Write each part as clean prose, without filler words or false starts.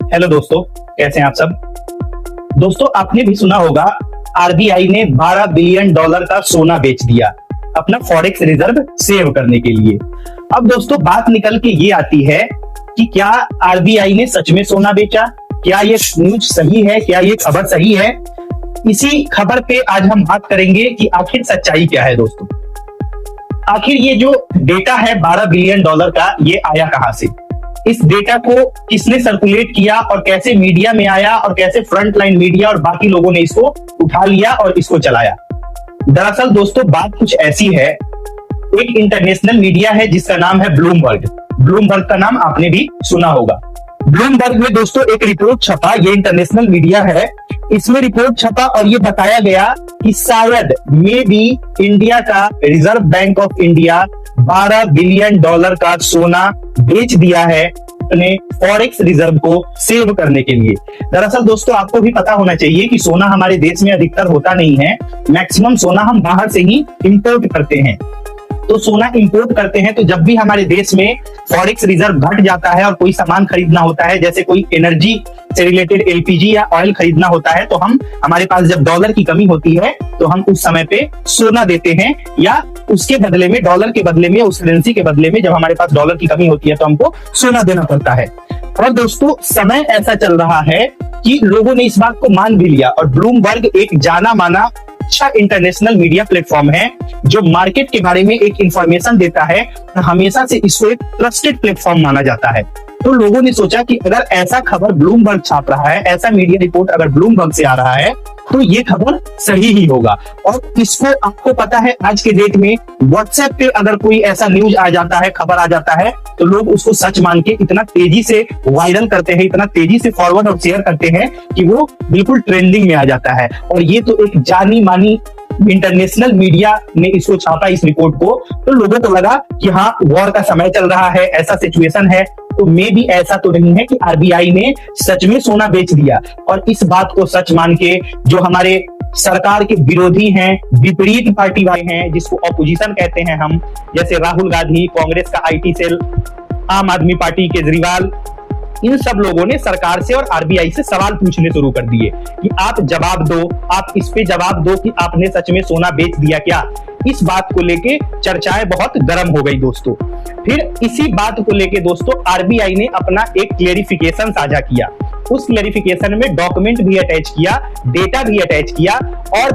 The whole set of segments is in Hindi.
हेलो दोस्तों, कैसे हैं आप सब। दोस्तों, आपने भी सुना होगा आरबीआई ने $12 बिलियन का सोना बेच दिया अपना फॉरेक्स रिजर्व सेव करने के लिए। अब दोस्तों, बात निकल के ये आती है कि क्या आरबीआई ने सच में सोना बेचा? क्या ये न्यूज सही है? क्या ये खबर सही है? इसी खबर पे आज हम बात करेंगे कि आखिर सच्चाई क्या है। दोस्तों, आखिर ये जो डेटा है $12 बिलियन का, ये आया कहां से? इस डेटा को किसने सर्कुलेट किया और कैसे मीडिया में आया और कैसे फ्रंट लाइन मीडिया और बाकी लोगों ने इसको उठा लिया और इसको चलाया? दरअसल दोस्तों, बात कुछ ऐसी है। एक इंटरनेशनल मीडिया है जिसका नाम है ब्लूमबर्ग। ब्लूमबर्ग का नाम आपने भी सुना होगा। ब्लूमबर्ग में दोस्तों एक रिपोर्ट छपा, ये इंटरनेशनल मीडिया है, इसमें रिपोर्ट छपा और ये बताया गया कि शायद मे बी इंडिया का reserve bank of India $12 billion का सोना बेच दिया है अपने फॉरेक्स रिजर्व को सेव करने के लिए। दरअसल दोस्तों, आपको भी पता होना चाहिए कि सोना हमारे देश में अधिकतर होता नहीं है। मैक्सिमम सोना हम बाहर से ही इंपोर्ट करते हैं। तो सोना इंपोर्ट करते हैं तो जब भी हमारे देश में फॉरेक्स रिजर्व घट जाता है और कोई सामान खरीदना होता है, जैसे कोई एनर्जी से रिलेटेड एलपीजी या ऑयल खरीदना होता है, तो हमारे पास जब डॉलर की कमी होती है तो हम उस समय पे सोना देते हैं, या उसके बदले में, डॉलर के बदले में, उस करेंसी के बदले में जब हमारे पास डॉलर की कमी होती है तो हमको सोना देना पड़ता है। और दोस्तों, समय ऐसा चल रहा है कि लोगों ने इस बात को मान भी लिया और ब्लूमबर्ग एक जाना माना अच्छा इंटरनेशनल मीडिया प्लेटफॉर्म है जो मार्केट के बारे में एक इंफॉर्मेशन देता है। हमेशा से इसको एक ट्रस्टेड प्लेटफॉर्म माना जाता है। तो लोगों ने सोचा कि अगर ऐसा खबर ब्लूमबर्ग छाप रहा है, ऐसा मीडिया रिपोर्ट अगर ब्लूमबर्ग से आ रहा है, तो ये खबर सही ही होगा। और इसको आपको पता है, आज के डेट में व्हाट्सएप पे अगर कोई ऐसा न्यूज आ जाता है, खबर आ जाता है, तो लोग उसको सच मान के इतना तेजी से वायरल करते हैं, इतना तेजी से फॉरवर्ड और शेयर करते हैं कि वो बिल्कुल ट्रेंडिंग में आ जाता है। और ये तो एक जानी मानी इंटरनेशनल मीडिया ने इसको छापा, इस रिपोर्ट को, तो लोगों को लगा कि हाँ, वॉर का समय चल रहा है, ऐसा सिचुएशन है। तो मे भी ऐसा तो नहीं है कि आरबीआई ने सच में सोना बेच दिया। और इस बात को सच मान के जो हमारे सरकार के विरोधी हैं, विपरीत पार्टी वाले हैं, जिसको ऑपोजिशन कहते हैं हम, जैसे राहुल गांधी, कांग्रेस का आईटी सेल, आम आदमी पार्टी केजरीवाल, इन सब लोगों ने सरकार से और आरबीआई से सवाल पूछने शुरू कर दिए कि आप जवाब दो, आप इस पे जवाब दो कि आपने सच में सोना बेच दिया क्या। इस बात को लेके चर्चाएं बहुत गर्म हो गई दोस्तों। फिर इसी बात को लेके दोस्तों आरबीआई ने अपना एक क्लेरिफिकेशन साझा किया। उस क्लेरिफिकेशन में डॉक्यूमेंट भी अटैच किया, डेटा भी अटैच किया, और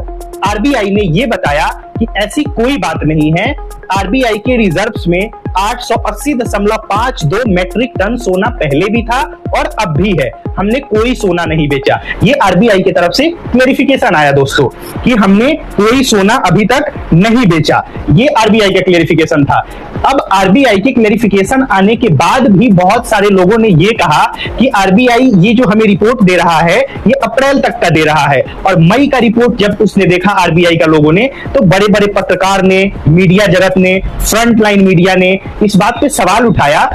आरबीआई ने यह बताया कि ऐसी कोई बात नहीं है। आरबीआई के रिजर्व्स में 880.52 मेट्रिक टन सोना पहले भी था और अब भी है। हमने कोई सोना नहीं बेचा। ये आरबीआई की तरफ से क्लेरिफिकेशन आया दोस्तों कि हमने कोई सोना अभी तक नहीं बेचा। ये आरबीआई का क्लेरिफिकेशन था। अब आरबीआई के क्लेरिफिकेशन आने के बाद भी बहुत सारे लोगों ने ये कहा कि आरबीआई ये जो हमें रिपोर्ट दे रहा है, ये अप्रैल तक का दे रहा है। और मई का रिपोर्ट जब उसने देखा आरबीआई का लोगों ने, तो बड़े बड़े पत्रकार ने, मीडिया जगत ने, फ्रंट लाइन मीडिया ने इस बात पे सवाल उठाया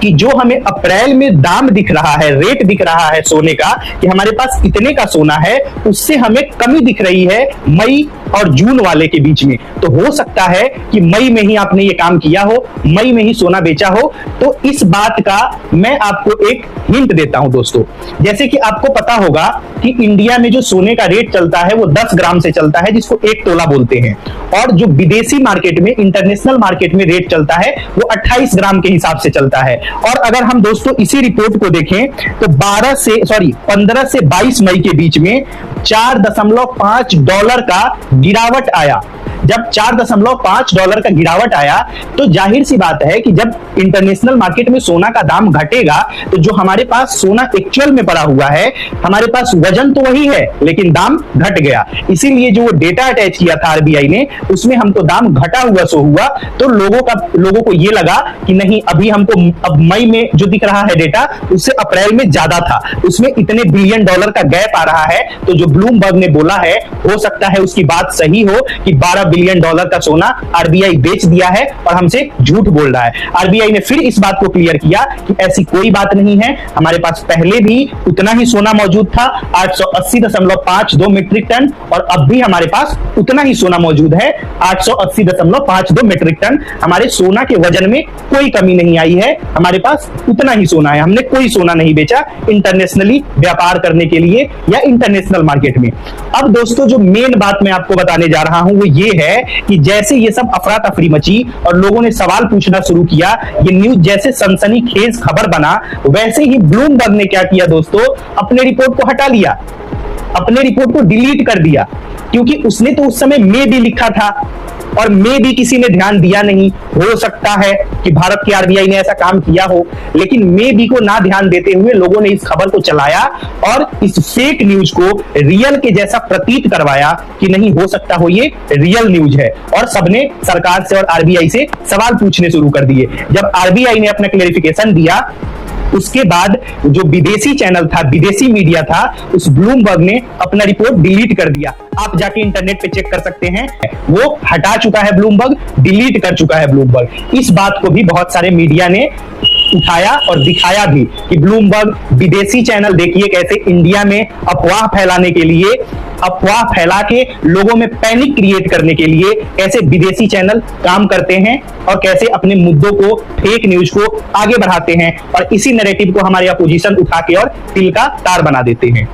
कि जो हमें अप्रैल में दाम दिख रहा है, रेट दिख रहा है सोने का, कि हमारे पास इतने का सोना है, उससे हमें कमी दिख रही है मई और जून वाले के बीच में। तो हो सकता है कि मई में ही आपने ये काम किया हो, मई में ही सोना बेचा हो। तो इस बात का मैं आपको एक हिंट देता हूं दोस्तों। जैसे कि आपको पता होगा कि इंडिया में जो सोने का रेट चलता है वो 10 ग्राम से चलता है, जिसको 1 तोला बोलते हैं। और जो विदेशी मार्केट में, इंटरनेशनल मार्केट में रेट चलता है वो 28 ग्राम के हिसाब से चलता है। और अगर हम दोस्तों इसी रिपोर्ट को देखें तो 15 से 22 मई के बीच में $4.5 का गिरावट आया। जब $4.5 का गिरावट आया तो जाहिर सी बात है कि जब इंटरनेशनल मार्केट में सोना का दाम घटेगा तो जो हमारे पास सोना एक्चुअल में पड़ा हुआ है, हमारे पास वजन तो वही है लेकिन दाम घट गया। इसीलिए जो वो डेटा अटैच किया था आरबीआई ने, उसमें हमको दाम घटा हुआ सो हुआ। तो लोगों को ये लगा कि नहीं, अभी हमको, अब मई में जो दिख रहा है डेटा, उससे अप्रैल में ज्यादा था, उसमें इतने बिलियन डॉलर का गैप आ रहा है। तो जो ब्लूमबर्ग ने बोला है, हो सकता है उसकी बात सही हो कि $12 बिलियन डॉलर का सोना आरबीआई बेच दिया है और हमसे झूठ बोल रहा है। आरबीआई ने फिर इस बात को क्लियर किया कि ऐसी कोई बात नहीं है, हमारे पास पहले भी उतना ही सोना मौजूद था 880.52 मीट्रिक टन, और अब भी हमारे पास उतना ही सोना मौजूद है 880.52 मीट्रिक टन। हमारे सोना के वजन में कोई कमी नहीं आई है, हमारे पास उतना ही सोना है, हमने कोई सोना नहीं बेचा इंटरनेशनली व्यापार करने के लिए या इंटरनेशनल मार्केट में। अब दोस्तों जो मेन बात मैं आपको बताने जा रहा हूं वो ये है कि जैसे ये सब अफरा तफरी मची और लोगों ने सवाल पूछना शुरू किया, ये न्यूज जैसे सनसनीखेज खबर बना, वैसे ही ब्लूमबर्ग ने क्या किया दोस्तों, अपने रिपोर्ट को हटा लिया, अपने रिपोर्ट को डिलीट कर दिया, क्योंकि उसने तो उस समय मे भी लिखा था और मे भी किसी ने ध्यान दिया नहीं। हो सकता है कि भारत की आरबीआई ने ऐसा काम किया हो, लेकिन मे बी को ना ध्यान देते हुए लोगों ने इस खबर को चलाया और इस फेक न्यूज को रियल के जैसा प्रतीत करवाया कि नहीं, हो सकता हो ये रियल न्यूज है, और सबने सरकार से और आरबीआई से सवाल पूछने शुरू कर दिए। जब आरबीआई ने अपना क्लेरिफिकेशन दिया, उसके बाद जो विदेशी चैनल था, विदेशी मीडिया था, उस ब्लूमबर्ग ने अपना रिपोर्ट डिलीट कर दिया। आप जाके इंटरनेट पे चेक कर सकते हैं, वो हटा चुका है ब्लूमबर्ग, डिलीट कर चुका है ब्लूमबर्ग। इस बात को भी बहुत सारे मीडिया ने उठाया और दिखाया भी कि ब्लूमबर्ग विदेशी चैनल देखिए कैसे इंडिया में अफवाह फैलाने के लिए, अफवाह फैला के लोगों में पैनिक क्रिएट करने के लिए कैसे विदेशी चैनल काम करते हैं और कैसे अपने मुद्दों को, फेक न्यूज को आगे बढ़ाते हैं, और इसी नैरेटिव को हमारे अपोजिशन उठा के और तिल का तार बना देते हैं।